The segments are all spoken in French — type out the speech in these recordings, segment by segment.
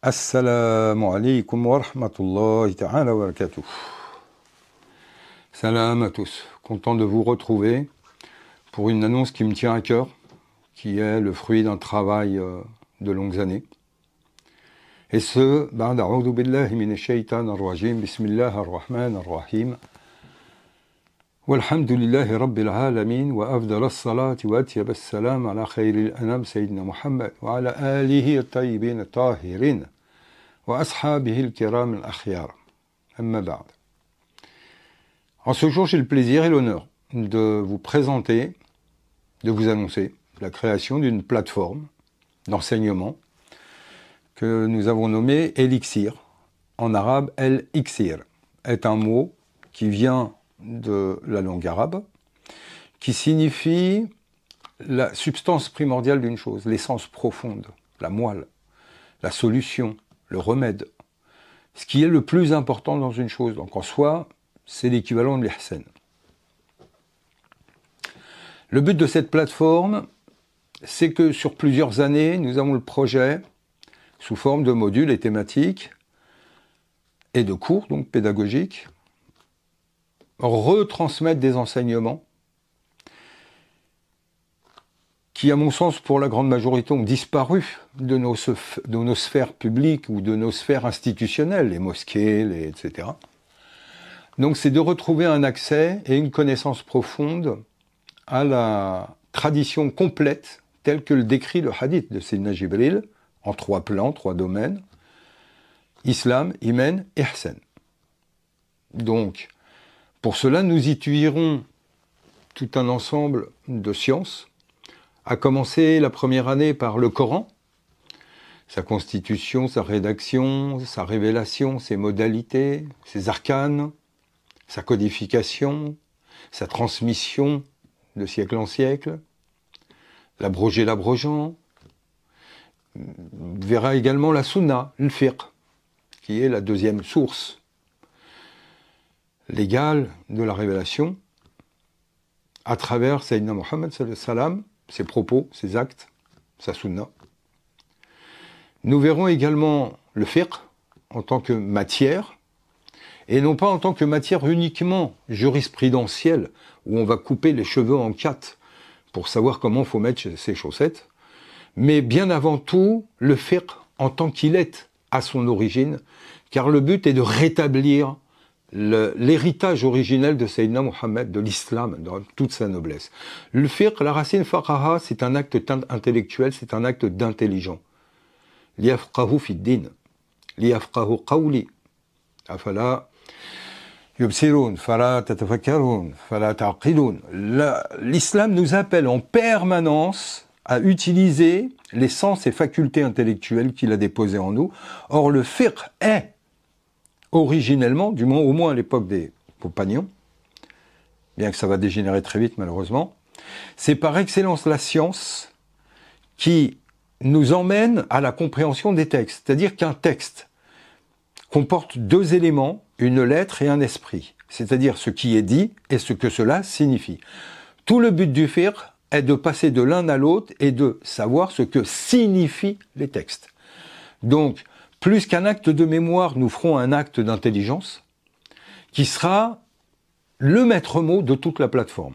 Assalamu alaikum wa rahmatullahi ta'ala wa barakatuh. Salam à tous. Content de vous retrouver pour une annonce qui me tient à cœur, qui est le fruit d'un travail de longues années. Et ce, ba'd a'udhu billahi minash shaitanir rajim, bismillahir rahmanir rahim. والحمد لله رب العالمين وأفضل الصلاة وأتيب السلام على خير الأنام سيدنا محمد وعلى آله الطيبين الطاهرين وأصحابه الكرام الأخيار أما بعد. En ce jour, j'ai le plaisir et l'honneur de vous présenter, de vous annoncer la création d'une plateforme d'enseignement que nous avons nommée Elixir. En arabe, El-Iksir est un mot qui vient de la langue arabe, qui signifie la substance primordiale d'une chose, l'essence profonde, la moelle, la solution, le remède, ce qui est le plus important dans une chose. Donc en soi, c'est l'équivalent de l'ihsan. Le but de cette plateforme, c'est que sur plusieurs années, nous avons le projet, sous forme de modules et thématiques, et de cours, donc pédagogiques, retransmettre des enseignements qui, à mon sens, pour la grande majorité, ont disparu de nos sphères publiques ou de nos sphères institutionnelles, les mosquées, etc. Donc c'est de retrouver un accès et une connaissance profonde à la tradition complète telle que le décrit le hadith de Sayyidina Jibril, en 3 plans, 3 domaines, islam, iman, ihsan. Donc, pour cela, nous étudierons tout un ensemble de sciences, à commencer la première année par le Coran, sa constitution, sa rédaction, sa révélation, ses modalités, ses arcanes, sa codification, sa transmission de siècle en siècle, l'abrogé l'abrogeant. On verra également la sunna, le fiqh, qui est la deuxième source légale de la révélation, à travers Sayyidina Muhammad sallallahu alayhi wa sallam, ses propos, ses actes, sa sunna. Nous verrons également le fiqh en tant que matière, et non pas en tant que matière uniquement jurisprudentielle, où on va couper les cheveux en 4 pour savoir comment il faut mettre ses chaussettes, mais bien avant tout, le fiqh en tant qu'il est à son origine, car le but est de rétablir l'héritage originel de Sayyidina Muhammad, de l'islam, dans toute sa noblesse. Le fiqh, la racine faqaha, c'est un acte intellectuel, c'est un acte d'intelligent. Liyafqahu fi din, liyafqahu qawli, afala yubsirun, fala tatafakkarun, fala ta'qilun. L'islam nous appelle en permanence à utiliser les sens et facultés intellectuelles qu'il a déposées en nous. Or, le fiqh est originellement, du moins au moins à l'époque des compagnons, bien que ça va dégénérer très vite malheureusement, c'est par excellence la science qui nous emmène à la compréhension des textes. C'est-à-dire qu'un texte comporte 2 éléments, une lettre et un esprit. C'est-à-dire ce qui est dit et ce que cela signifie. Tout le but du fiqh est de passer de l'un à l'autre et de savoir ce que signifient les textes. Donc, plus qu'un acte de mémoire, nous ferons un acte d'intelligence qui sera le maître mot de toute la plateforme.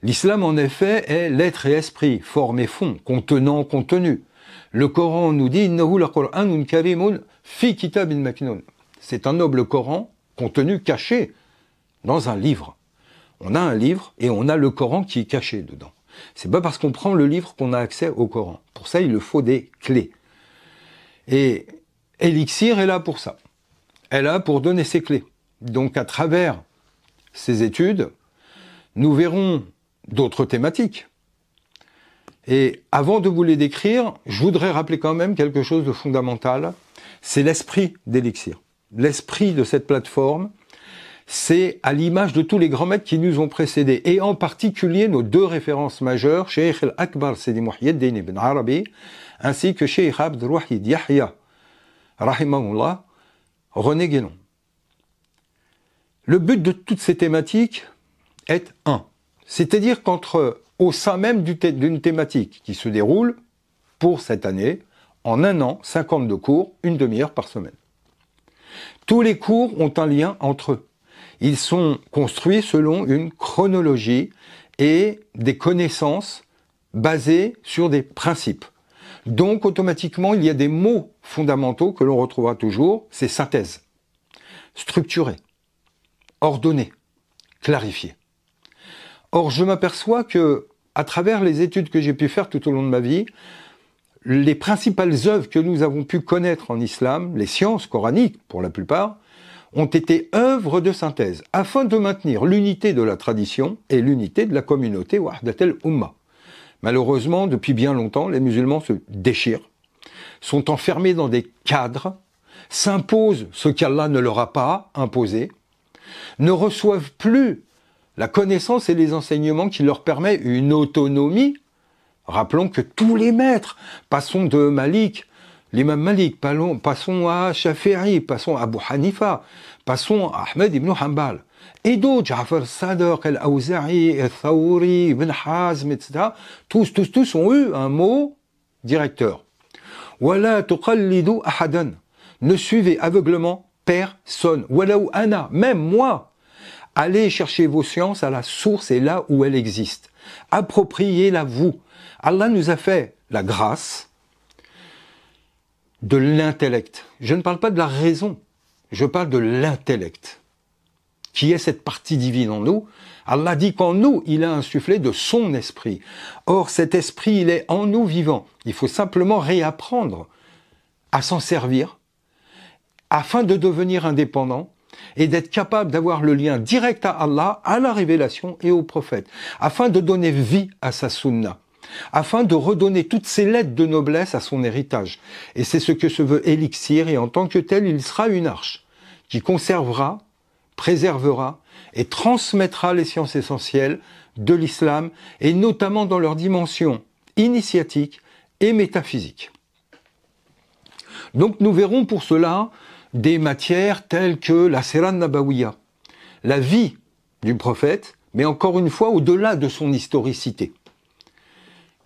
L'islam, en effet, est l'être et esprit, forme et fond, contenant, contenu. Le Coran nous dit « Innahu la Qur'anun karimun fi kitabin maknun ». C'est un noble Coran, contenu, caché dans un livre. On a un livre et on a le Coran qui est caché dedans. C'est pas parce qu'on prend le livre qu'on a accès au Coran. Pour ça, il le faut des clés. Et Elixir est là pour ça. Elle est là pour donner ses clés. Donc à travers ces études, nous verrons d'autres thématiques. Et avant de vous les décrire, je voudrais rappeler quand même quelque chose de fondamental. C'est l'esprit d'Elixir. L'esprit de cette plateforme, c'est à l'image de tous les grands maîtres qui nous ont précédés. Et en particulier nos 2 références majeures, Cheikh al-Akbar Sidi Muhyiddin ibn Arabi, ainsi que Cheikh Abd al-Wahid Yahya, rahimahullah, René Guénon. Le but de toutes ces thématiques est c'est-à-dire qu'au sein même d'une thématique qui se déroule pour cette année, en un an, 52 cours, une demi-heure par semaine. Tous les cours ont un lien entre eux. Ils sont construits selon une chronologie et des connaissances basées sur des principes. Donc, automatiquement, il y a des mots fondamentaux que l'on retrouvera toujours, c'est synthèse, structuré, ordonné, clarifié. Or, je m'aperçois que, à travers les études que j'ai pu faire tout au long de ma vie, les principales œuvres que nous avons pu connaître en islam, les sciences coraniques pour la plupart, ont été œuvres de synthèse, afin de maintenir l'unité de la tradition et l'unité de la communauté Wahdat al-Ummah. Malheureusement, depuis bien longtemps, les musulmans se déchirent, sont enfermés dans des cadres, s'imposent ce qu'Allah ne leur a pas imposé, ne reçoivent plus la connaissance et les enseignements qui leur permettent une autonomie. Rappelons que tous les maîtres, passons de Malik, l'imam Malik, passons à Shafi'i, passons à Abu Hanifa, passons à Ahmed ibn Hanbal, et d'autres, Ja'far Sadiq, Al-Awza'i, Al-Thawri, Ibn Hazm, etc. Tous ont eu un mot directeur. Wala tuqallidu ahadan. Ne suivez aveuglement personne. Walau ana, même moi. Allez chercher vos sciences à la source et là où elle existe. Appropriez-la vous. Allah nous a fait la grâce de l'intellect. Je ne parle pas de la raison, je parle de l'intellect, qui est cette partie divine en nous. Allah dit qu'en nous, il a insufflé de son esprit. Or, cet esprit, il est en nous vivant. Il faut simplement réapprendre à s'en servir afin de devenir indépendant et d'être capable d'avoir le lien direct à Allah, à la révélation et au prophète, afin de donner vie à sa sunna, afin de redonner toutes ses lettres de noblesse à son héritage. Et c'est ce que se veut Elixir, et en tant que tel, il sera une arche qui conservera, préservera et transmettra les sciences essentielles de l'islam, et notamment dans leur dimension initiatique et métaphysique. Donc nous verrons pour cela des matières telles que la Sira Nabawiya, la vie du prophète, mais encore une fois au-delà de son historicité,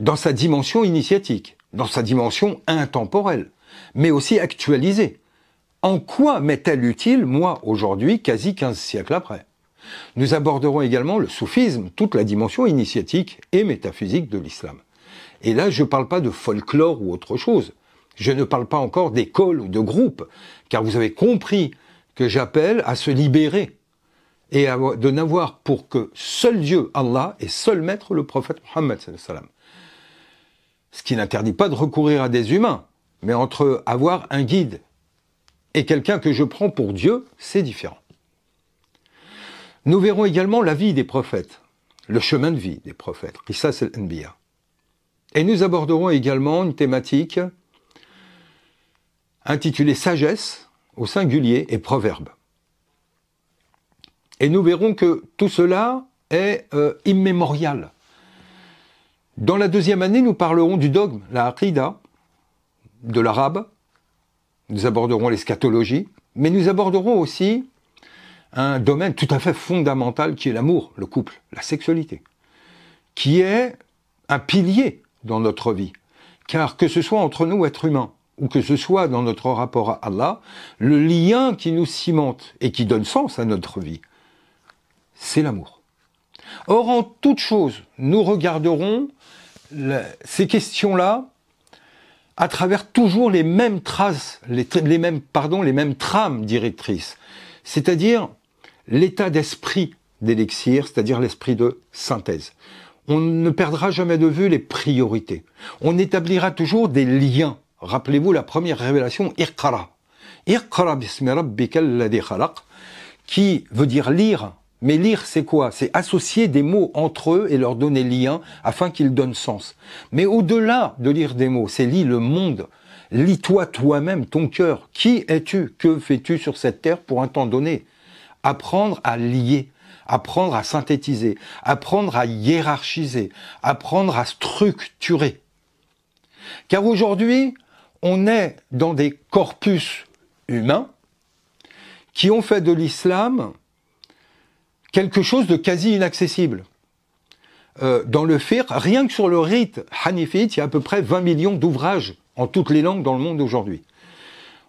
dans sa dimension initiatique, dans sa dimension intemporelle, mais aussi actualisée. En quoi m'est-elle utile, moi, aujourd'hui, quasi 15 siècles après? Nous aborderons également le soufisme, toute la dimension initiatique et métaphysique de l'islam. Et là, je ne parle pas de folklore ou autre chose. Je ne parle pas encore d'école ou de groupe, car vous avez compris que j'appelle à se libérer et de n'avoir pour que seul Dieu, Allah, et seul maître, le prophète Mohammed sallallahu alayhi wa sallam. Ce qui n'interdit pas de recourir à des humains, mais entre avoir un guide et quelqu'un que je prends pour Dieu, c'est différent. Nous verrons également la vie des prophètes, le chemin de vie des prophètes, Qisas al-Anbiya. Et nous aborderons également une thématique intitulée Sagesse au singulier et Proverbes. Et nous verrons que tout cela est immémorial. Dans la deuxième année, nous parlerons du dogme, la aqida, de l'arabe. Nous aborderons l'eschatologie, mais nous aborderons aussi un domaine tout à fait fondamental qui est l'amour, le couple, la sexualité, qui est un pilier dans notre vie. Car que ce soit entre nous, êtres humains, ou que ce soit dans notre rapport à Allah, le lien qui nous cimente et qui donne sens à notre vie, c'est l'amour. Or, en toute chose, nous regarderons ces questions-là à travers toujours les mêmes traces, les mêmes trames directrices, c'est-à-dire l'état d'esprit d'Elixir, c'est-à-dire l'esprit de synthèse. On ne perdra jamais de vue les priorités. On établira toujours des liens. Rappelez-vous la première révélation, Iqra. Iqra bismi rabbika alladhi khalaq, qui veut dire lire. Mais lire, c'est quoi? C'est associer des mots entre eux et leur donner lien afin qu'ils donnent sens. Mais au-delà de lire des mots, c'est lire le monde. Lis-toi toi-même, ton cœur. Qui es-tu? Que fais-tu sur cette terre pour un temps donné? Apprendre à lier, apprendre à synthétiser, apprendre à hiérarchiser, apprendre à structurer. Car aujourd'hui, on est dans des corpus humains qui ont fait de l'islam quelque chose de quasi inaccessible. Dans le fiqh, rien que sur le rite hanifite, il y a à peu près 20 millions d'ouvrages en toutes les langues dans le monde aujourd'hui.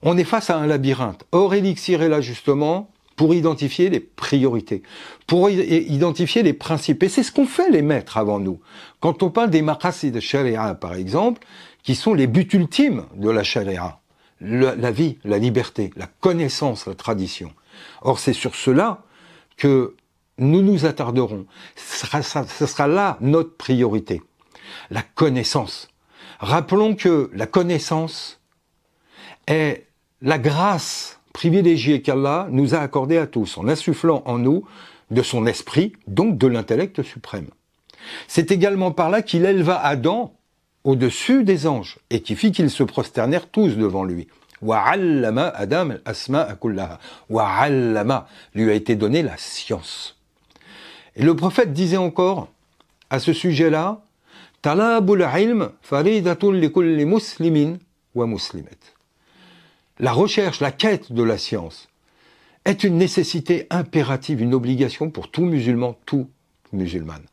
On est face à un labyrinthe. Or, Elixir est là justement pour identifier les priorités, pour identifier les principes. Et c'est ce qu'ont fait les maîtres avant nous. Quand on parle des maqasid de sharia, par exemple, qui sont les buts ultimes de la sharia, la vie, la liberté, la connaissance, la tradition. Or, c'est sur cela que nous nous attarderons. Ce sera là notre priorité. La connaissance. Rappelons que la connaissance est la grâce privilégiée qu'Allah nous a accordée à tous, en insufflant en nous de son esprit, donc de l'intellect suprême. C'est également par là qu'il éleva Adam au-dessus des anges, et qui fit qu'ils se prosternèrent tous devant lui. Wa'allama Adam al-asma'a kullaha. Wa'allama, lui a été donné la science. Et le prophète disait encore, à ce sujet-là, Talabul ilm faridatun li kulli muslimin wa muslimat. La recherche, la quête de la science est une nécessité impérative, une obligation pour tout musulman, toute musulmane.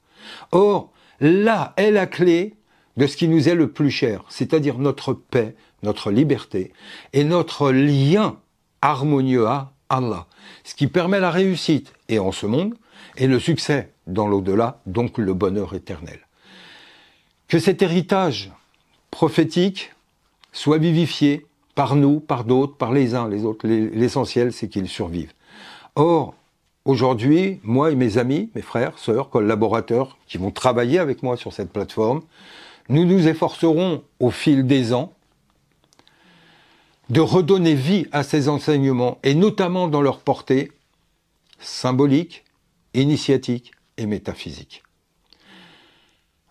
Or, là est la clé de ce qui nous est le plus cher, c'est-à-dire notre paix, notre liberté et notre lien harmonieux à Allah, ce qui permet la réussite et en ce monde et le succès dans l'au-delà, donc le bonheur éternel. Que cet héritage prophétique soit vivifié par nous, par d'autres, par les uns, les autres. L'essentiel, c'est qu'ils survivent. Or, aujourd'hui, moi et mes amis, mes frères, sœurs, collaborateurs qui vont travailler avec moi sur cette plateforme, nous nous efforcerons au fil des ans de redonner vie à ces enseignements, et notamment dans leur portée symbolique, initiatique et métaphysique.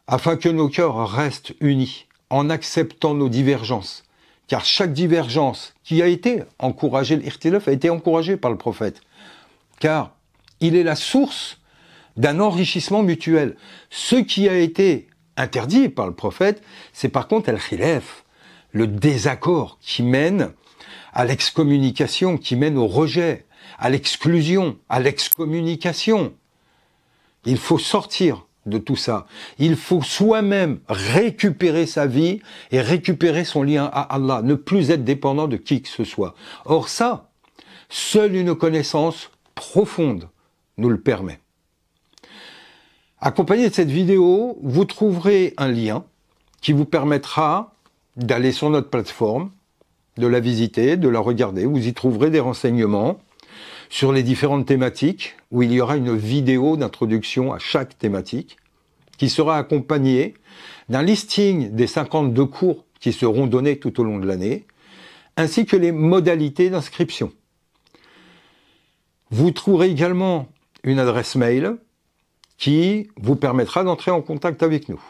Afin que nos cœurs restent unis en acceptant nos divergences, car chaque divergence qui a été encouragée, l'irtilaf a été encouragé par le prophète, car il est la source d'un enrichissement mutuel. Ce qui a été interdit par le prophète, c'est par contre al-khilaf, le désaccord qui mène à l'excommunication, qui mène au rejet, à l'exclusion, à l'excommunication. Il faut sortir de tout ça. Il faut soi-même récupérer sa vie et récupérer son lien à Allah, ne plus être dépendant de qui que ce soit. Or ça, seule une connaissance profonde nous le permet. Accompagné de cette vidéo, vous trouverez un lien qui vous permettra d'aller sur notre plateforme, de la visiter, de la regarder. Vous y trouverez des renseignements sur les différentes thématiques, où il y aura une vidéo d'introduction à chaque thématique, qui sera accompagnée d'un listing des 52 cours qui seront donnés tout au long de l'année, ainsi que les modalités d'inscription. Vous trouverez également une adresse mail qui vous permettra d'entrer en contact avec nous.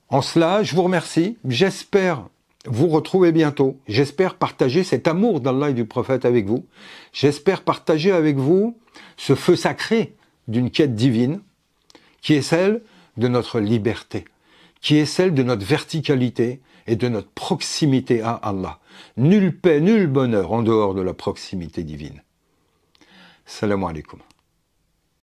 En cela, je vous remercie. J'espère vous retrouver bientôt. J'espère partager cet amour d'Allah et du prophète avec vous. J'espère partager avec vous ce feu sacré d'une quête divine qui est celle de notre liberté, qui est celle de notre verticalité et de notre proximité à Allah. Nulle paix, nul bonheur en dehors de la proximité divine. Salam alaikum.